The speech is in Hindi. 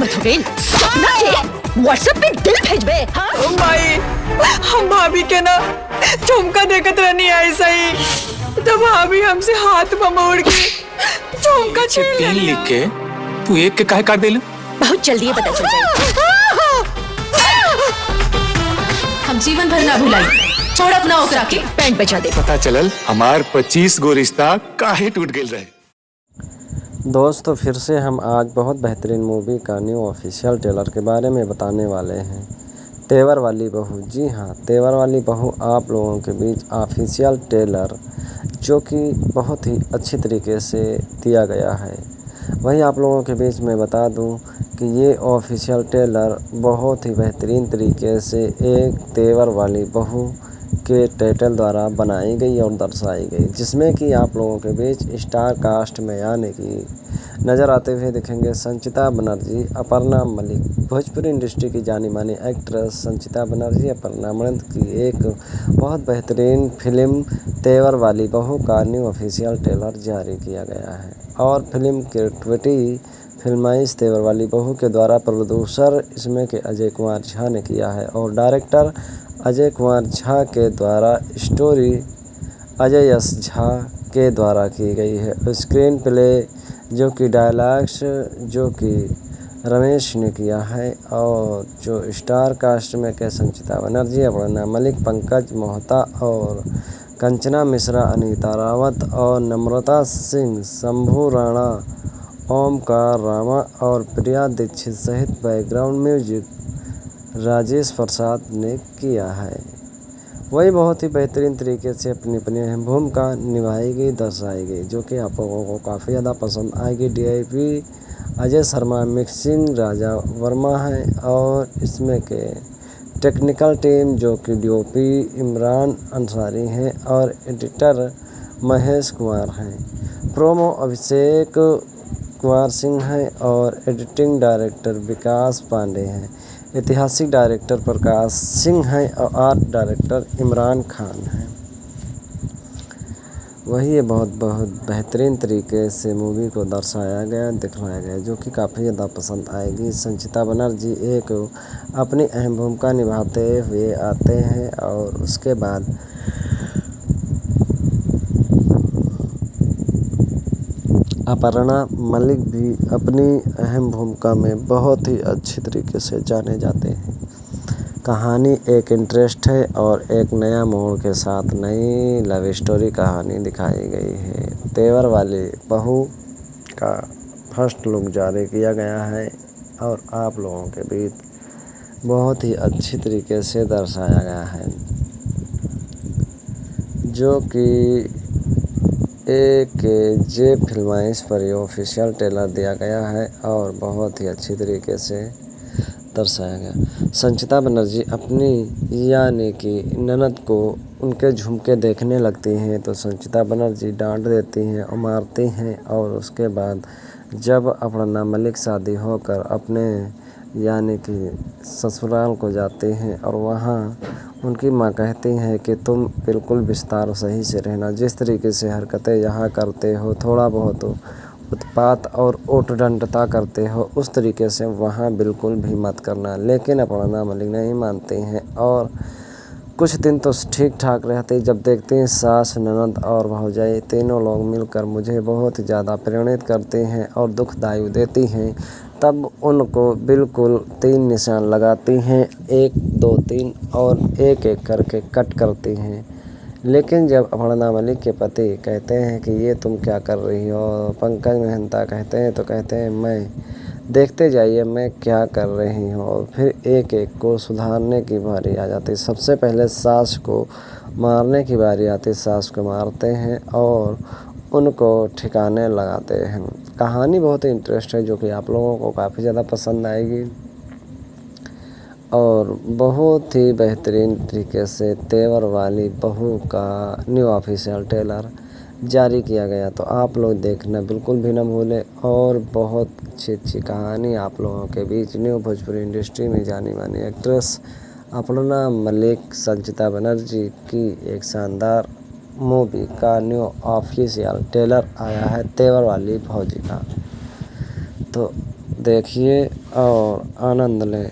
हिम्मत हो गई सपना के व्हाट्सएप पे दिल भेजबे? हाँ ओ माई, हम भाभी के ना झुमका देखत रहनी ऐसा ही, तो भाभी हमसे हाथ मोड़ के झुमका छीन तीन लेली। लिख के तू एक के काहे काट देलू? बहुत जल्दी ये पता चल जाएगा। हम जीवन भर ना भुलाई। छोड़ अपना ओकरा के। पैंट बचा दे। पता चलल हमार 25 गो रिश्ता काहे टूट गेल रहे। दोस्तों फिर से हम आज बहुत बेहतरीन मूवी का न्यू ऑफिशियल ट्रेलर के बारे में बताने वाले हैं। तेवर वाली बहू, जी हाँ, तेवर वाली बहू आप लोगों के बीच ऑफिशियल ट्रेलर जो कि बहुत ही अच्छी तरीके से दिया गया है। वही आप लोगों के बीच में बता दूं कि ये ऑफिशियल ट्रेलर बहुत ही बेहतरीन तरीके से एक तेवर वाली बहू के टाइटल द्वारा बनाई गई और दर्शाई गई, जिसमें कि आप लोगों के बीच स्टार कास्ट में यानी कि नज़र आते हुए दिखेंगे संचिता बनर्जी, अपर्णा मलिक। भोजपुरी इंडस्ट्री की जानी मानी एक्ट्रेस संचिता बनर्जी अपर्णा मलिक की एक बहुत बेहतरीन फिल्म तेवर वाली बहू का न्यू ऑफिशियल ट्रेलर जारी किया गया है और फिल्म की क्रिएटिविटी फिल्माइश तेवर वाली बहू के द्वारा प्रोड्यूसर इसमें के अजय कुमार झा ने किया है और डायरेक्टर अजय कुमार झा के द्वारा स्टोरी अजय यश झा के द्वारा की गई है। स्क्रीन प्ले जो कि डायलॉग्स जो कि रमेश ने किया है और जो स्टार कास्ट में के संचिता बनर्जी, अपर्णा मलिक, पंकज मोहता और कंचना मिश्रा, अनीता रावत और नम्रता सिंह, शंभू राणा, ओमकार रामा और प्रिया दीक्षित सहित बैकग्राउंड म्यूजिक राजेश प्रसाद ने किया है। वही बहुत ही बेहतरीन तरीके से अपनी अपनी अहम भूमिका निभाई गई, दर्शाई गई, जो कि आप लोगों को काफ़ी ज़्यादा पसंद आएगी। डीआईपी अजय शर्मा, मिक्सिंग राजा वर्मा है और इसमें के टेक्निकल टीम जो कि डीओपी इमरान अंसारी हैं और एडिटर महेश कुमार हैं। प्रोमो अभिषेक कुमार सिंह हैं और एडिटिंग डायरेक्टर विकास पांडे हैं। ऐतिहासिक डायरेक्टर प्रकाश सिंह हैं और आर्ट डायरेक्टर इमरान खान हैं। वही ये बहुत बेहतरीन तरीके से मूवी को दर्शाया गया, दिखाया गया, जो कि काफ़ी ज़्यादा पसंद आएगी। संचिता बनर्जी एक अपनी अहम भूमिका निभाते हुए आते हैं और उसके बाद अपर्णा मलिक भी अपनी अहम भूमिका में बहुत ही अच्छी तरीके से जाने जाते हैं। कहानी एक इंटरेस्ट है और एक नया मोड़ के साथ नई लव स्टोरी कहानी दिखाई गई है। तेवर वाली बहू का फर्स्ट लुक जारी किया गया है और आप लोगों के बीच बहुत ही अच्छी तरीके से दर्शाया गया है, जो कि जे फिल्माइश पर ये ऑफिशियल ट्रेलर दिया गया है और बहुत ही अच्छी तरीके से दर्शाया गया। संचिता बनर्जी अपनी यानी कि ननद को उनके झुमके देखने लगती हैं तो संचिता बनर्जी डांट देती हैं और मारती हैं और उसके बाद जब अपर्णा मलिक शादी होकर अपने यानी कि ससुराल को जाते हैं और वहाँ उनकी माँ कहती हैं कि तुम बिल्कुल विस्तार सही से रहना, जिस तरीके से हरकतें यहाँ करते हो, थोड़ा बहुत उत्पात और उद्दंडता करते हो, उस तरीके से वहाँ बिल्कुल भी मत करना। लेकिन अपर्णा मलिक नहीं मानती हैं और कुछ दिन तो ठीक ठाक रहते, जब देखते हैं सास, ननद और भौजाई तीनों लोग मिलकर मुझे बहुत ज़्यादा प्रेरित करते हैं और दुखदायु देती हैं, तब उनको बिल्कुल 3 निशान लगाती हैं, 1, 2, 3 और एक एक करके कट करती हैं। लेकिन जब अपर्णा मलिक के पति कहते हैं कि ये तुम क्या कर रही हो, पंकज मेहता कहते हैं तो कहते हैं मैं देखते जाइए मैं क्या कर रही हूँ, और फिर एक एक को सुधारने की बारी आ जाती। सबसे पहले सास को मारने की बारी आती, सास को मारते हैं और उनको ठिकाने लगाते हैं। कहानी बहुत ही इंटरेस्ट है जो कि आप लोगों को काफ़ी ज़्यादा पसंद आएगी और बहुत ही बेहतरीन तरीके से तेवर वाली बहू का न्यू ऑफिशियल ट्रेलर जारी किया गया, तो आप लोग देखना बिल्कुल भी न भूलें। और बहुत अच्छी कहानी आप लोगों के बीच न्यू भोजपुरी इंडस्ट्री में जानी मानी एक्ट्रेस अपर्णा मलिक, संचिता बनर्जी की एक शानदार मूवी का न्यू ऑफिशियल ट्रेलर आया है तेवर वाली भौजी का। तो देखिए और आनंद लें।